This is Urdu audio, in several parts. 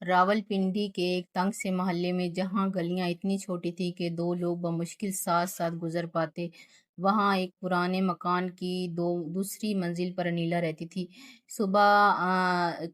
راولپنڈی کے ایک تنگ سے محلے میں جہاں گلیاں اتنی چھوٹی تھیں کہ دو لوگ بمشکل ساتھ ساتھ گزر پاتے، وہاں ایک پرانے مکان کی دوسری منزل پر انیلا رہتی تھی۔ صبح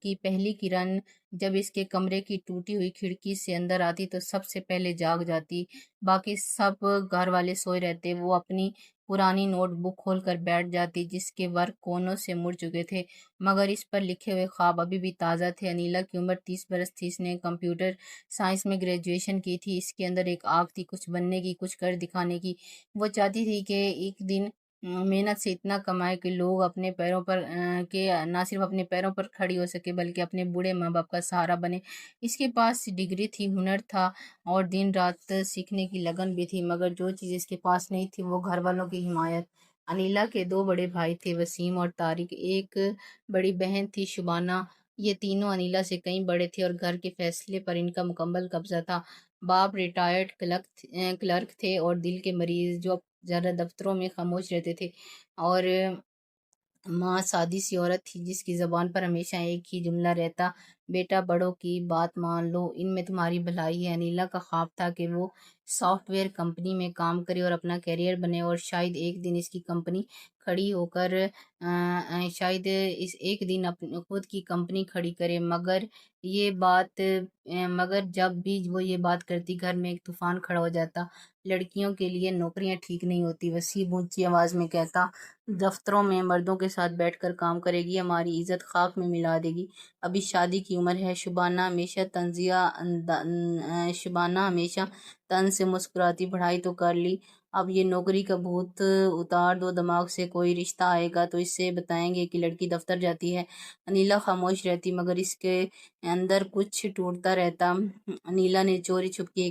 کی پہلی کرن جب اس کے کمرے کی ٹوٹی ہوئی کھڑکی سے اندر آتی تو سب سے پہلے جاگ جاتی۔ باقی سب گھر والے سوئے رہتے، وہ اپنی پرانی نوٹ بک کھول کر بیٹھ جاتی جس کے ورق کونوں سے مڑ چکے تھے، مگر اس پر لکھے ہوئے خواب ابھی بھی تازہ تھے۔ انیلا کی عمر 30 برس تھی، اس نے کمپیوٹر سائنس میں گریجویشن کی تھی۔ اس کے اندر ایک آگ تھی، کچھ بننے کی، کچھ کر دکھانے کی۔ وہ چاہتی تھی کہ ایک دن محنت سے اتنا کمائے کہ لوگ اپنے پیروں پر کہ نہ صرف اپنے پیروں پر کھڑی ہو سکے بلکہ اپنے بوڑھے ماں باپ کا سہارا بنے۔ اس کے پاس ڈگری تھی، ہنر تھا اور دن رات سیکھنے کی لگن بھی تھی، مگر جو چیز اس کے پاس نہیں تھی وہ گھر والوں کی حمایت۔ انیلا کے دو بڑے بھائی تھے، وسیم اور طارق، ایک بڑی بہن تھی شبانہ۔ یہ تینوں انیلا سے کہیں بڑے تھے اور گھر کے فیصلے پر ان کا مکمل قبضہ تھا۔ باپ ریٹائرڈ کلرک تھے اور دل کے مریض جو زیادہ دفتروں میں خاموش رہتے تھے، اور ماں سادی سی عورت تھی جس کی زبان پر ہمیشہ ایک ہی جملہ رہتا، بیٹا بڑوں کی بات مان لو، ان میں تمہاری بھلائی ہے۔ انیلا کا خواب تھا کہ وہ سافٹ ویئر کمپنی میں کام کرے اور اپنا کیریئر بنے، اور شاید ایک دن اس کی کمپنی کھڑی ہو کر شاید اس ایک دن اپنی خود کی کمپنی کھڑی کرے، مگر جب بھی وہ یہ بات کرتی گھر میں ایک طوفان کھڑا ہو جاتا۔ لڑکیوں کے لیے نوکریاں ٹھیک نہیں ہوتی، وسیم اونچی آواز میں کہتا، دفتروں میں مردوں کے ساتھ بیٹھ کر کام کرے گی، ہماری عزت خاک میں ملا دے گی، ابھی شادی کی عمر ہے۔ شبانہ ہمیشہ طنز سے مسکراتی، پڑھائی تو کر لی، اب یہ نوکری کا بھوت اتار دو دماغ سے، کوئی رشتہ آئے گا تو اس سے بتائیں گے کہ لڑکی دفتر جاتی ہے۔ انیلا خاموش رہتی، مگر اس کے اندر کچھ ٹوٹتا رہتا۔ انیلا نے چوری چھپ کے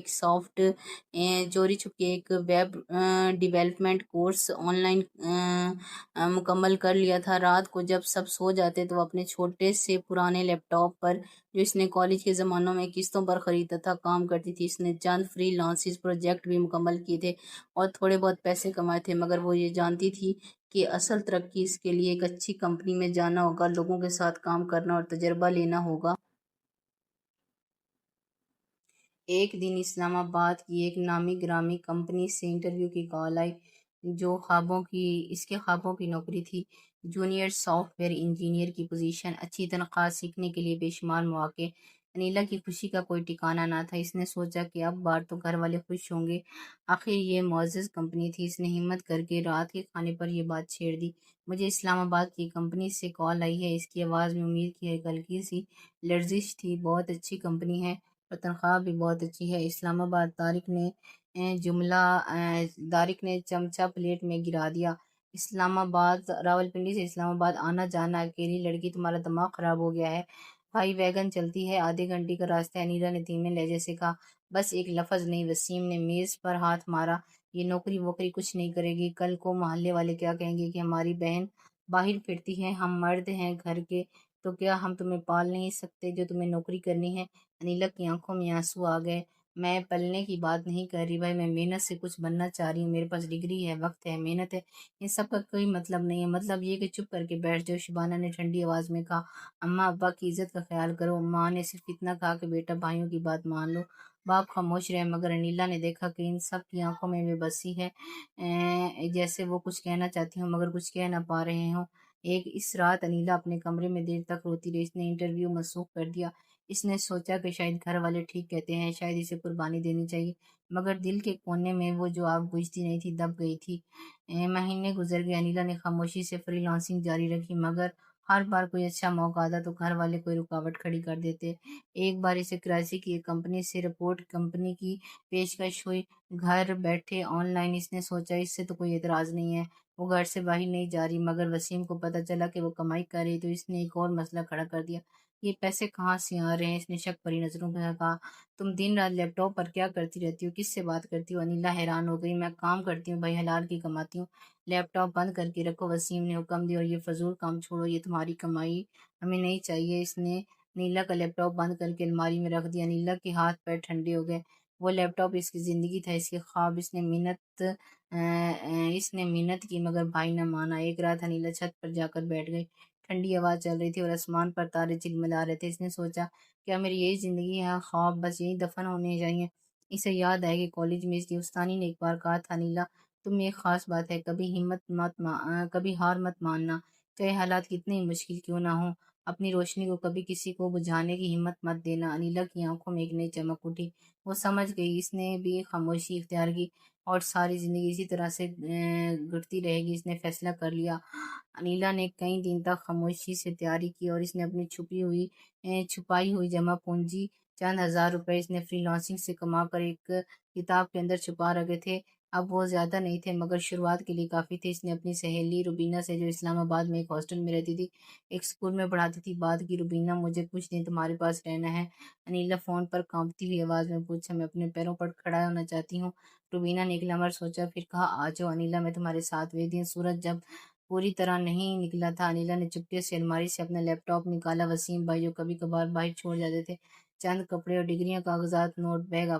ایک web development course on line مکمل کر لیا تھا۔ رات کو جب سب سو جاتے تو وہ اپنے چھوٹے سے پرانے لیپ ٹاپ پر، جو اس نے کالج کے زمانوں میں قسطوں پر خریدا تھا، کام کرتی تھی۔ اس نے چند فری لانس پروجیکٹ بھی مکمل کیے تھے اور تھوڑے بہت پیسے کمائے تھے، مگر وہ یہ جانتی تھی کہ اصل ترقی اس کے لیے ایک اچھی کمپنی میں جانا ہوگا، لوگوں کے ساتھ کام کرنا اور تجربہ لینا ہوگا۔ ایک دن اسلام آباد کی ایک نامی گرامی کمپنی سے انٹرویو کی کال آئی، اس کے خوابوں کی نوکری تھی، جونیئر سافٹ ویئر انجینئر کی پوزیشن، اچھی تنخواہ، سیکھنے کے لیے بے شمار مواقع۔ انیلا کی خوشی کا کوئی ٹھکانہ نہ تھا۔ اس نے سوچا کہ اب بار تو گھر والے خوش ہوں گے، آخر یہ معزز کمپنی تھی۔ اس نے ہمت کر کے رات کے کھانے پر یہ بات چھیڑ دی، مجھے اسلام آباد کی کمپنی سے کال آئی ہے۔ اس کی آواز میں امید کی ایک ہلکی سی لرزش تھی، بہت اچھی کمپنی ہے اور تنخواہ بھی بہت اچھی ہے۔ اسلام آباد، طارق نے چمچہ پلیٹ میں گرا دیا۔ راولپنڈی سے اسلام آباد آنا جانا، اکیلی لڑکی، تمہارا دماغ خراب ہو گیا ہے؟ بھائی ویگن چلتی ہے، آدھے گھنٹے کا راستہ ہے، انیلا نے دھیمے لہجے سے کہا۔ بس ایک لفظ نہیں، وسیم نے میز پر ہاتھ مارا، یہ نوکری ووکری کچھ نہیں کرے گی، کل کو محلے والے کیا کہیں گے کہ ہماری بہن باہر پھرتی ہے، ہم مرد ہیں گھر کے، تو کیا ہم تمہیں پال نہیں سکتے جو تمہیں نوکری کرنی ہے؟ انیلا کی آنکھوں میں آنسو آ گئے۔ میں پلنے کی بات نہیں کر رہی بھائی، میں محنت سے کچھ بننا چاہ رہی ہوں، میرے پاس ڈگری ہے، وقت ہے، محنت ہے، ان سب کا کوئی مطلب نہیں ہے، مطلب یہ کہ چپ کر کے بیٹھ جاؤ، شبانہ نے ٹھنڈی آواز میں کہا۔ اماں ابا کی عزت کا خیال کرو۔ ماں نے صرف اتنا کہا کہ بیٹا بھائیوں کی بات مان لو۔ باپ خاموش رہے، مگر انیلا نے دیکھا کہ ان سب کی آنکھوں میں بے بسی ہے، جیسے وہ کچھ کہنا چاہتی ہوں مگر کچھ کہہ نہ پا رہے ہوں۔ اس رات انیلا اپنے کمرے میں دیر تک روتی رہی۔ اس نے انٹرویو منسوخ کر دیا۔ اس نے سوچا کہ شاید گھر والے ٹھیک کہتے ہیں، شاید اسے قربانی دینی چاہیے، مگر دل کے کونے میں وہ جو آگ بجھتی نہیں تھی دب گئی تھی۔ مہینے گزر گئے، انیلا نے خاموشی سے فری لانسنگ جاری رکھی، مگر ہر بار کوئی اچھا موقع آتا تو گھر والے کوئی رکاوٹ کھڑی کر دیتے۔ ایک بار اسے کراچی کی ایک کمپنی سے رپورٹ کمپنی کی پیشکش ہوئی، گھر بیٹھے آن لائن۔ اس نے سوچا اس سے تو کوئی اعتراض نہیں ہے، وہ گھر سے باہر نہیں جا رہی، مگر وسیم کو پتہ چلا کہ وہ کمائی کر رہی تو اس نے ایک اور مسئلہ کھڑا کر دیا، یہ پیسے کہاں سے آ رہے ہیں؟ اس نے شک بھری نظروں میں کہا، تم دن رات لیپ ٹاپ پر کیا کرتی رہتی ہو، کس سے بات کرتی ہو؟ انیلا حیران ہو گئی۔ میں کام کرتی ہوں بھائی، حلال کی کماتی ہوں، لیپ ٹاپ بند کر کے رکھو، وسیم نے حکم دیا، اور یہ فضول کام چھوڑو، یہ تمہاری کمائی ہمیں نہیں چاہیے۔ اس نے انیلا کا لیپ ٹاپ بند کر کے الماری میں رکھ دیا۔ انیلا کے ہاتھ پیر ٹھنڈے ہو گئے، وہ لیپ ٹاپ اس کی زندگی تھا، اس کے خواب، اس نے منت کی مگر بھائی نہ مانا۔ ایک رات انیلا چھت پر جا کر بیٹھ گئی، ٹھنڈی ہوا چل رہی تھی اور آسمان پر تارے جلملا رہے تھے۔ اس نے سوچا کیا میری یہی زندگی ہے، خواب بس یہی دفن ہونے چاہیے۔ اسے یاد آئے کہ کالج میں اس کی استانی نے ایک بار کہا تھا، نیلا تم میں ایک خاص بات ہے، کبھی ہار مت ماننا، چاہے حالات کتنے ہی مشکل کیوں نہ ہوں۔ اپنی روشنی کو کبھی کسی کو بجھانے کی ہمت مت دینا۔ انیلا کی آنکھوں میں ایک نئی چمک اٹھی۔ وہ سمجھ گئی، اس نے بھی خاموشی اختیار کی اور ساری زندگی اسی طرح سے گزرتی رہے گی۔ اس نے فیصلہ کر لیا۔ انیلا نے کئی دن تک خاموشی سے تیاری کی اور اس نے اپنی چھپائی ہوئی جمع پونجی چند ہزار روپے اس نے فری لانسنگ سے کما کر ایک کتاب کے اندر چھپا رکھے تھے۔ اب وہ زیادہ نہیں تھے مگر شروعات کے لیے کافی تھے۔ اس نے اپنی سہیلی روبینہ سے، جو اسلام آباد میں ایک ہاسٹل میں رہتی تھی، ایک اسکول میں پڑھاتی تھی، بات کی۔ روبینہ، مجھے کچھ دن تمہارے پاس رہنا ہے، انیلا فون پر کانپتی ہوئی آواز میں پوچھا۔ میں اپنے پیروں پر کھڑا ہونا چاہتی ہوں، روبینہ نے ایک لمحہ سوچا پھر کہا، آ جاؤ انیلا، میں تمہارے ساتھ۔ وہ دن سورج جب پوری طرح نہیں نکلا تھا، انیلا نے چپکے سے الماری سے اپنا لیپ ٹاپ نکالا۔ وسیم بھائی جو کبھی کبھار باہر چھوڑ جاتے تھے، چند کپڑے اور ڈگریاں، کاغذات، نوٹ بیگ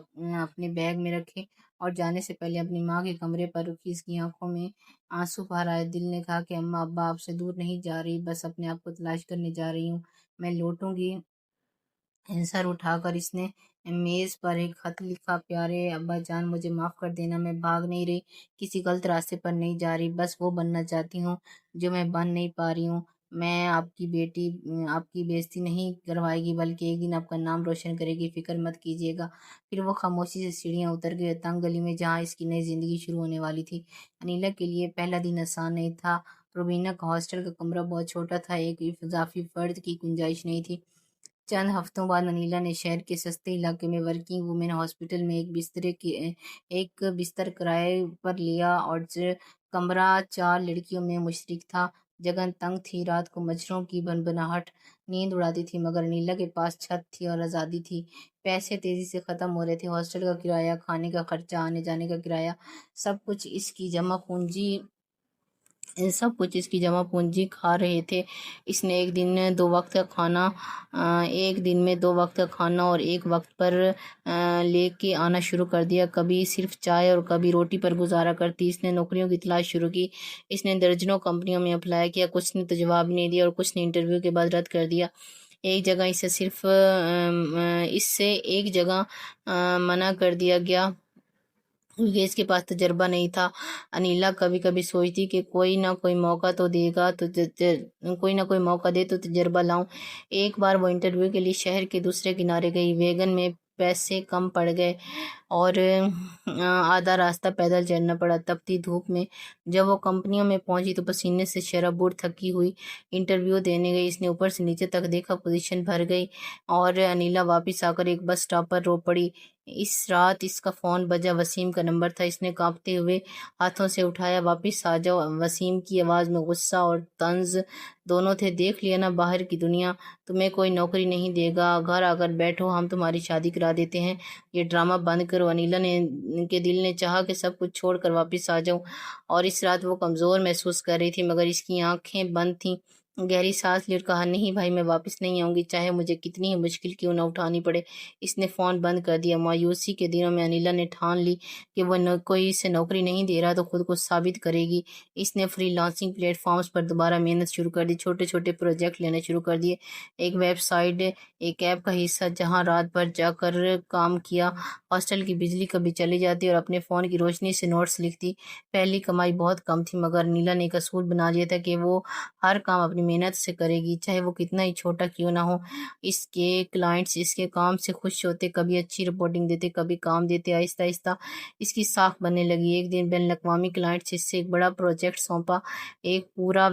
اپنے بیگ میں رکھے اور جانے سے پہلے اپنی ماں کے کمرے پر رکی۔ اس کی آنکھوں میں آنسو بھر آئے۔ دل نے کہا کہ اماں ابا آپ سے دور نہیں جا رہی، بس اپنے آپ کو تلاش کرنے جا رہی ہوں، میں لوٹوں گی۔ سر اٹھا کر اس نے میز پر ایک خط لکھا، پیارے ابا جان، مجھے معاف کر دینا، میں بھاگ نہیں رہی، کسی غلط راستے پر نہیں جا رہی، بس وہ بننا چاہتی ہوں جو میں بن نہیں پا رہی ہوں۔ میں آپ کی بیٹی آپ کی بےعزتی نہیں کروائے گی بلکہ ایک دن آپ کا نام روشن کرے گی، فکر مت کیجیے گا۔ پھر وہ خاموشی سے سیڑھیاں اتر گئی تنگ گلی میں جہاں اس کی نئی زندگی شروع ہونے والی تھی۔ انیلا کے لیے پہلا دن آسان نہیں تھا۔ روبینہ کا ہاسٹل کا کمرہ بہت چھوٹا تھا، ایک اضافی فرد کی گنجائش نہیں تھی۔ چند ہفتوں بعد انیلا نے شہر کے سستے علاقے میں ورکنگ وومن ہاسپٹل میں ایک بستر کرائے پر لیا اور کمرہ 4 لڑکیوں میں مشترک تھا۔ جگہ تنگ تھی، رات کو مچھروں کی بھنبھناہٹ نیند اڑاتی تھی، مگر انیلا کے پاس چھت تھی اور آزادی تھی۔ پیسے تیزی سے ختم ہو رہے تھے، ہاسٹل کا کرایہ، کھانے کا خرچہ، آنے جانے کا کرایہ، سب کچھ اس کی جمع پونجی کھا رہے تھے۔ اس نے ایک دن میں 2 وقت کا کھانا اور ایک وقت پر لے کے آنا شروع کر دیا، کبھی صرف چائے اور کبھی روٹی پر گزارا کرتی۔ اس نے نوکریوں کی تلاش شروع کی۔ اس نے درجنوں کمپنیوں میں اپلائی کیا، کچھ نے تو جواب نہیں دیا اور کچھ نے انٹرویو کے بعد رد کر دیا۔ اس سے ایک جگہ منع کر دیا گیا کیونکہ اس کے پاس تجربہ نہیں تھا۔ انیلا کبھی کبھی سوچتی کہ کوئی نہ کوئی موقع دے تو تجربہ لاؤں۔ ایک بار وہ انٹرویو کے لیے شہر کے دوسرے کنارے گئی۔ ویگن میں پیسے کم پڑ گئے اور آدھا راستہ پیدل چلنا پڑا تپتی دھوپ میں۔ جب وہ کمپنیوں میں پہنچی تو پسینے سے شرابور تھکی ہوئی انٹرویو دینے گئی۔ اس نے اوپر سے نیچے تک دیکھا، پوزیشن بھر گئی اور انیلا واپس آ کر ایک بس اسٹاپ پر رو پڑی۔ اس رات اس کا فون بجا، وسیم کا نمبر تھا۔ اس نے کانپتے ہوئے ہاتھوں سے اٹھایا، واپس آ جاؤ۔ وسیم کی آواز میں غصہ اور طنز دونوں تھے۔ دیکھ لیا نا باہر کی دنیا، تمہیں کوئی نوکری نہیں دے گا، گھر آ کر بیٹھو، ہم تمہاری شادی کرا دیتے ہیں، یہ ڈرامہ بند کرو۔ انیلا کے دل نے چاہا کہ سب کچھ چھوڑ کر واپس آ جاؤں، اور اس رات وہ کمزور محسوس کر رہی تھی مگر اس کی آنکھیں بند تھیں۔ گہری سانس لی اور کہا، نہیں بھائی، میں واپس نہیں آؤں گی، چاہے مجھے کتنی ہی مشکل کیوں نہ اٹھانی پڑے۔ اس نے فون بند کر دیا۔ مایوسی کے دنوں میں انیلا نے ٹھان لی کہ وہ کوئی اسے نوکری نہیں دے رہا تو خود کو ثابت کرے گی۔ اس نے فری لانسنگ پلیٹ فارمز پر دوبارہ محنت شروع کر دی، چھوٹے چھوٹے پروجیکٹ لینے شروع کر دیے۔ ایک ویب سائٹ، ایک ایپ کا حصہ جہاں رات بھر جا کر کام کیا۔ ہاسٹل کی بجلی کبھی چلی جاتی اور اپنے فون کی روشنی سے نوٹس لکھتی۔ پہلی کمائی بہت کم تھی مگر انیلا نے ایک اصول بنا لیا تھا کہ وہ ہر کام اپنی محنت سے کرے گی، چاہے وہ کتنا ہی چھوٹا کیوں نہ ہو۔ اس کے کلائنٹس اس کے کام سے خوش ہوتے، کبھی اچھی رپورٹنگ دیتے، کبھی کام دیتے۔ آہستہ آہستہ اس کی ساکھ بننے لگی۔ ایک دن بین الاقوامی کلائنٹس اس سے ایک بڑا پروجیکٹ سونپا، ایک پورا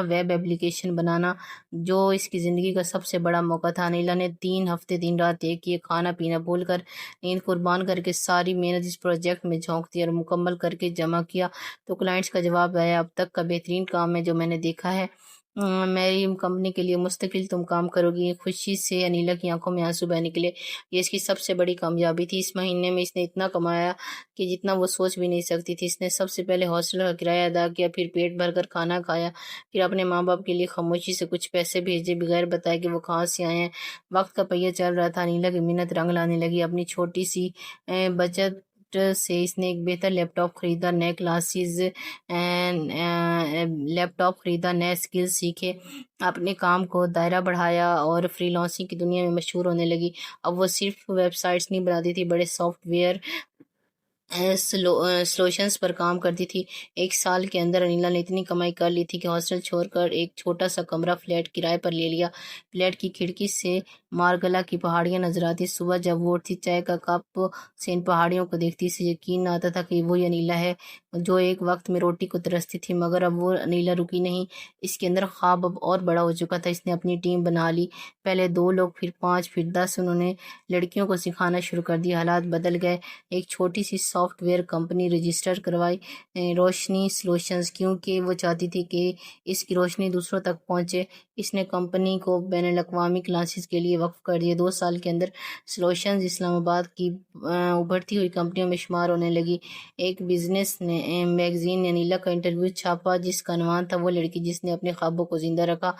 ویب ایپلیکیشن بنانا، جو اس کی زندگی کا سب سے بڑا موقع تھا۔ انیلا نے 3 ہفتے دن رات ایک کیے، کھانا پینا بھول کر، نیند قربان کر کے ساری محنت اس پروجیکٹ میں جھونک دی اور مکمل کر کے جمع کیا تو کلائنٹس کا جواب آیا، اب تک کا بہترین کام ہے جو میں نے دیکھا ہے، میری کمپنی کے لیے مستقل تم کام کرو گی۔ خوشی سے انیلا کی آنکھوں میں آنسو بہہ نکلے۔ یہ اس کی سب سے بڑی کامیابی تھی۔ اس مہینے میں اس نے اتنا کمایا کہ جتنا وہ سوچ بھی نہیں سکتی تھی۔ اس نے سب سے پہلے ہاسٹل کا کرایہ ادا کیا، پھر پیٹ بھر کر کھانا کھایا، پھر اپنے ماں باپ کے لیے خاموشی سے کچھ پیسے بھیجے بغیر بتائے کہ وہ کہاں سے آئے ہیں۔ وقت کا پہیہ چل رہا تھا، انیلا کی محنت رنگ لانے لگی۔ اپنی چھوٹی سی بچت سے اس نے ایک بہتر لیپ ٹاپ خریدا، نئے اسکل سیکھے، اپنے کام کو دائرہ بڑھایا اور فری لانسنگ کی دنیا میں مشہور ہونے لگی۔ اب وہ صرف ویب سائٹس نہیں بناتی تھی، بڑے سافٹ ویئر سلوشنز پر کام کرتی تھی۔ 1 سال کے اندر انیلا نے اتنی کمائی کر لی تھی کہ ہاسٹل چھوڑ کر ایک چھوٹا سا کمرہ فلیٹ کرائے پر لے لیا۔ فلیٹ کی کھڑکی سے مارگلا کی پہاڑیاں نظر آتی۔ صبح جب وہ اٹھتی، چائے کا کپ سے ان پہاڑیوں کو دیکھتی، اسے یقین نہ آتا تھا کہ وہی انیلا ہے جو ایک وقت میں روٹی کو ترستی تھی۔ مگر اب وہ انیلا رکی نہیں، اس کے اندر خواب اب اور بڑا ہو چکا تھا۔ اس نے اپنی ٹیم بنا لی، پہلے 2 لوگ، پھر 5، پھر 10۔ انہوں نے لڑکیوں کو سکھانا شروع کر دیا۔ حالات بدل گئے، ایک چھوٹی سی سافٹ ویئر کمپنی رجسٹر کروائی، روشنی سلوشنز، کیونکہ وہ چاہتی تھی کہ اس کی روشنی دوسروں تک پہنچے۔ اس نے کمپنی کو بین الاقوامی کلائنٹس کے لیے وقف کر دیا۔ 2 سال کے اندر سلوشنز اسلام آباد کی ابھرتی ہوئی کمپنیوں میں شمار ہونے لگی۔ ایک بزنس میگزین نے انیلا کا انٹرویو چھاپا، جس کا عنوان تھا، وہ لڑکی جس نے اپنے خوابوں کو زندہ رکھا۔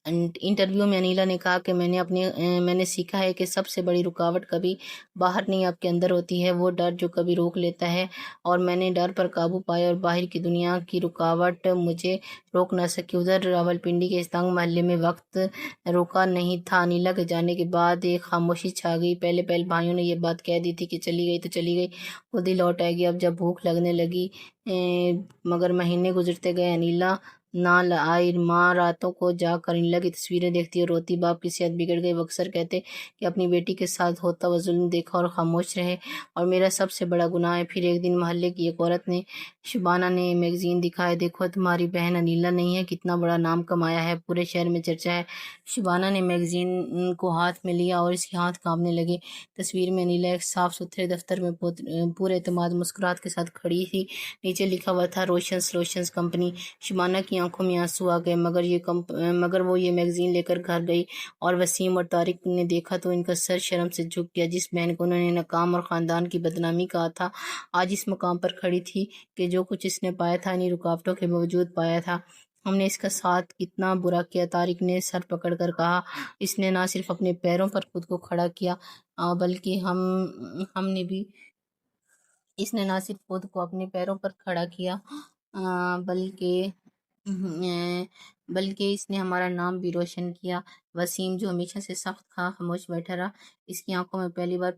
انٹرویو میں انیلا نے کہا کہ میں نے سیکھا ہے کہ سب سے بڑی رکاوٹ کبھی باہر نہیں، آپ کے اندر ہوتی ہے، وہ ڈر جو کبھی روک لیتا ہے، اور میں نے ڈر پر قابو پایا اور باہر کی دنیا کی رکاوٹ مجھے روک نہ سکی۔ ادھر راولپنڈی کے اس تنگ محلے میں وقت رکا نہیں تھا۔ انیلا کے جانے کے بعد ایک خاموشی چھا گئی۔ پہلے بھائیوں نے یہ بات کہہ دی تھی کہ چلی گئی تو چلی گئی، خود ہی لوٹ آئے گی۔ اب جب بھوک لگنے لگی، مگر مہینے گزرتے گئے، انیلا نہ آئی۔ ماں راتوں کو جاگ کر انیلا کی تصویریں دیکھتی اور روتی۔ باپ کی صحت بگڑ گئی، وہ اکثر کہتے کہ اپنی بیٹی کے ساتھ ہوتا ہوا ظلم دیکھا اور خاموش رہے، اور میرا سب سے بڑا گناہ ہے۔ پھر ایک دن محلے کی ایک عورت نے، شبانہ نے، میگزین دکھایا، دیکھو تمہاری بہن انیلا نہیں ہے، کتنا بڑا نام کمایا ہے، پورے شہر میں چرچا ہے۔ شبانہ نے میگزین کو ہاتھ میں لیا اور اس کے ہاتھ کانپنے لگے۔ تصویر میں انیلا ایک صاف ستھرے دفتر میں پورے اعتماد مسکراہٹ کے ساتھ کھڑی تھی۔ نیچے لکھا ہوا تھا، روشن سلوشنز کمپنی۔ شبانہ کی آنکھوں میں آنسو آ گئے، مگر وہ یہ میگزین لے کر گھر گئی، اور وسیم اور طارق نے دیکھا تو ان کا سر شرم سے جھک گیا۔ جس بہن کو انہوں نے ناکام اور خاندان کی بدنامی کہا تھا، آج اس مقام پر کھڑی تھی کہ جو کچھ اس نے پایا تھا، انہی رکاوٹوں کے باوجود پایا تھا۔ ہم نے اس کا ساتھ کتنا برا کیا، طارق نے سر پکڑ کر کہا۔ اس نے نہ صرف اپنے پیروں پر خود کو کھڑا کیا، بلکہ ہم نے بھی اس نے نہ صرف خود کو اپنے پیروں پر کھڑا کیا، بلکہ اس نے ہمارا نام بھی روشن کیا۔ وسیم، جو ہمیشہ سے سخت تھا، خاموش بیٹھا رہا۔ اس کی آنکھوں میں پہلی بار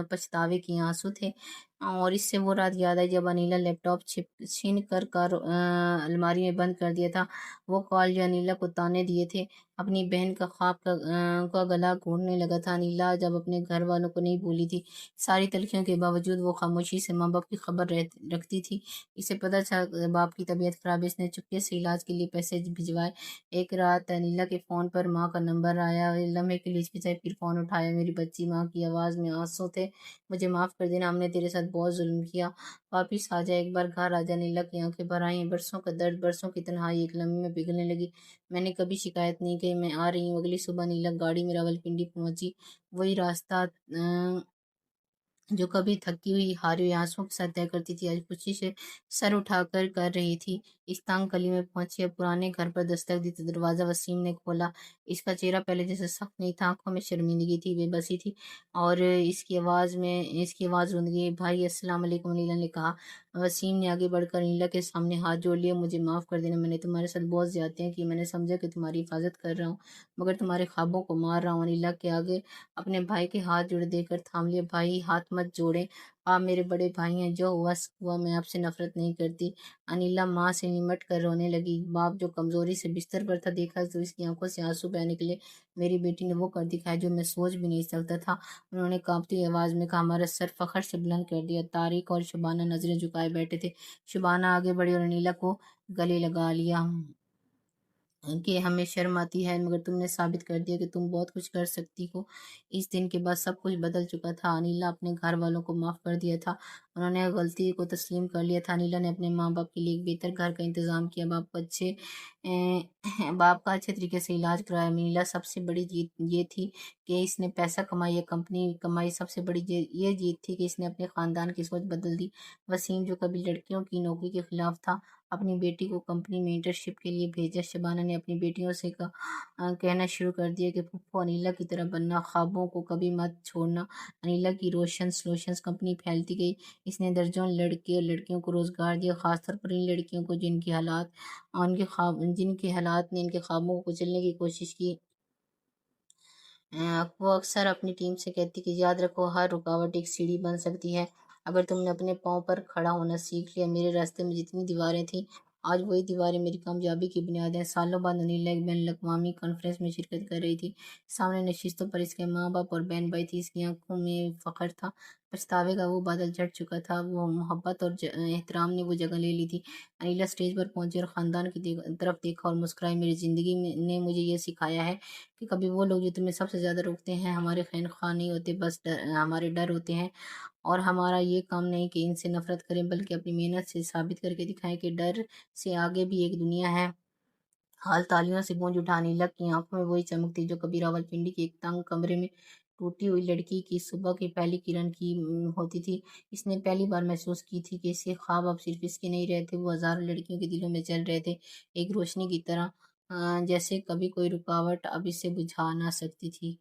پچھتاوے کے آنسو تھے، اور اس سے وہ رات یاد آئی جب انیلا لیپ ٹاپ چھین کر الماری میں بند کر دیا تھا۔ وہ کال جو انیلا کو تانے دیے تھے، اپنی بہن کا خواب کا گلا گھونٹنے لگا تھا۔ انیلا جب اپنے گھر والوں کو نہیں بھولی تھی، ساری تلخیوں کے باوجود وہ خاموشی سے ماں باپ کی خبر رکھتی تھی۔ اسے پتہ چلا باپ کی طبیعت خراب ہے، اس نے چپکے سے علاج کے لیے پیسے بھجوائے۔ ایک رات انیلا کے فون پر ماں کا نمبر آیا، لمحے کے لیے ہچکچائی، پھر فون اٹھایا۔ میری بچی، ماں کی آواز میں آنسو تھے، مجھے معاف کر دینا، ہم نے تیرے ساتھ بہت ظلم کیا، واپس آ جا، ایک بار گھر آ جا۔ انیلا کی آنکھیں بھر آئیں، برسوں کا درد، برسوں کی تنہائی ایک لمحے میں پگھلنے لگی۔ میں نے کبھی شکایت نہیں کی، میں آ رہی ہوں۔ اگلی صبح انیلا گاڑی میں راولپنڈی پہنچی، وہی راستہ جو کبھی تھکی ہوئی، ہاری ہوئی آنسوؤں کے ساتھ طے کرتی تھی، آج خوشی سے سر اٹھا کر رہی تھی۔ اس تنگ گلی میں پہنچی، اب پرانے گھر پر دستک دی تو دروازہ وسیم نے کھولا۔ اس کا چہرہ پہلے جیسے سخت نہیں تھا، آنکھوں میں شرمندگی تھی، بے بسی تھی، اور اس کی آواز روند گئی۔ بھائی السلام علیکم، انیلا نے کہا۔ وسیم نے آگے بڑھ کر انیلا کے سامنے ہاتھ جوڑ لیا۔ مجھے معاف کر دینا، میں نے تمہارے ساتھ بہت زیادتیاں کی، میں نے سمجھا کہ تمہاری حفاظت کر رہا ہوں، مگر تمہارے خوابوں کو مار رہا ہوں۔ انیلا کے آگے اپنے بھائی کے ہاتھ جوڑے دے کر تھام لیا۔ بھائی ہاتھ مت جوڑیں، آپ میرے بڑے بھائی ہیں، جو ہوا سو ہوا، میں آپ سے نفرت نہیں کرتی۔ انیلا ماں سے نمٹ کر رونے لگی۔ باپ جو کمزوری سے بستر پر تھا، دیکھا تو اس کی آنکھوں سے آنسو بہہ نکلے۔ میری بیٹی نے وہ کر دکھایا جو میں سوچ بھی نہیں سکتا تھا، انہوں نے کانپتی ہوئی آواز میں کہا۔ ہمارا سر فخر سے بلند کر دیا۔ طارق اور شبانہ نظریں جھکائے بیٹھے تھے۔ شبانہ آگے بڑھی اور انیلا کو گلے لگا لیا کہ ہمیں شرم آتی ہے، مگر تم نے ثابت کر دیا کہ تم بہت کچھ کر سکتی ہو۔ اس دن کے بعد سب کچھ بدل چکا تھا۔ انیلا اپنے گھر والوں کو معاف کر دیا تھا، انہوں نے غلطی کو تسلیم کر لیا تھا۔ انیلا نے اپنے ماں باپ کے لیے ایک بہتر گھر کا انتظام کیا، باپ کا اچھے طریقے سے علاج کرایا۔ انیلا سب سے بڑی جیت یہ تھی کہ اس نے پیسہ کمایا، کمپنی کمائی۔ سب سے بڑی یہ جیت تھی کہ اس نے اپنے خاندان کی سوچ بدل دی۔ وسیم، جو کبھی لڑکیوں کی نوکری کے خلاف تھا، اپنی بیٹی کو کمپنی میں انٹرنشپ کے لیے بھیجا۔ شبانہ نے اپنی بیٹیوں سے کہنا شروع کر دیا کہ پھپھو انیلا کی طرح بننا، خوابوں کو کبھی مت چھوڑنا۔ انیلا کی روشن سولوشنز کمپنی پھیلتی گئی۔ اس نے درجنوں لڑکے اور لڑکیوں کو روزگار دیا، خاص طور پر ان لڑکیوں کو جن کے حالات نے ان کے خوابوں کو کچلنے کی کوشش کی۔ وہ اکثر اپنی ٹیم سے کہتی کہ یاد رکھو، ہر رکاوٹ ایک سیڑھی بن سکتی ہے اگر تم نے اپنے پاؤں پر کھڑا ہونا سیکھ لیا۔ میرے راستے میں جتنی دیواریں تھیں، آج وہی دیواریں میری کامیابی کی بنیاد ہیں۔ سالوں بعد انیلا ایک بین الاقوامی کانفرنس میں شرکت کر رہی تھی۔ سامنے نشستوں پر اس کے ماں باپ اور بہن بھائی تھے۔ اس کی آنکھوں میں فخر تھا، پچھتاوے کا وہ بادل چھٹ چکا تھا۔ وہ محبت اور احترام نے وہ جگہ لے لی تھی۔ انیلا اسٹیج پر پہنچی اور خاندان کی طرف دیکھا اور مسکرائی۔ میری زندگی نے مجھے یہ سکھایا ہے کہ کبھی وہ لوگ جو تمہیں سب سے زیادہ روکتے ہیں ہمارے خیر خواہ نہیں ہوتے، بس ہمارے ڈر ہوتے ہیں، اور ہمارا یہ کام نہیں کہ ان سے نفرت کریں بلکہ اپنی محنت سے ثابت کر کے دکھائیں کہ ڈر سے آگے بھی ایک دنیا ہے۔ حال تالیوں سے گونج اٹھا۔ انیلا کی آنکھوں میں وہی چمک تھی جو کبھی راولپنڈی کے ایک تنگ کمرے میں ٹوٹی ہوئی لڑکی کی صبح کی پہلی کرن کی ہوتی تھی۔ اس نے پہلی بار محسوس کی تھی کہ اس کے خواب اب صرف اس کے نہیں رہے تھے، وہ ہزاروں لڑکیوں کے دلوں میں جل رہے تھے، ایک روشنی کی طرح، جیسے کبھی کوئی رکاوٹ اب اسے بجھا نہ سکتی تھی۔